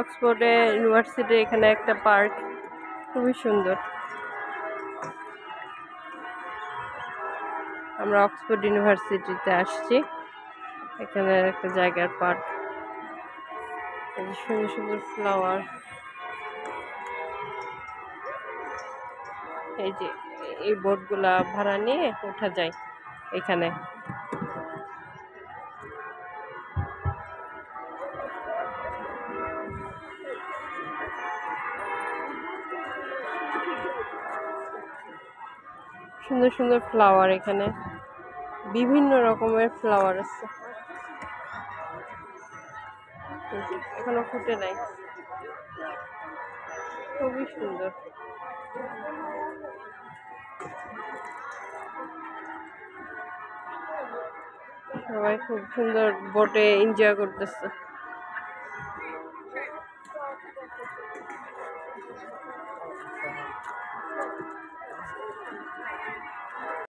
অক্সফোর্ডে university এখানে একটা park, খুবই সুন্দর। আমরা অক্সফোর্ড ইউনিভার্সিটিতে আসছি, এখানে একটা জায়গার পার্ক, সুন্দর সুন্দর ফ্লাওয়ার। এই যে এই বোটগুলা ভাড়া নিয়ে ওঠা যায় এখানে। সুন্দর সুন্দর ফ্লাওয়ার, এখানে বিভিন্ন রকমের ফ্লাওয়ার আছে, এখনো ফুটে নাই, খুবই সুন্দর। সবাই খুব সুন্দর বোটে এনজয় করতেছে।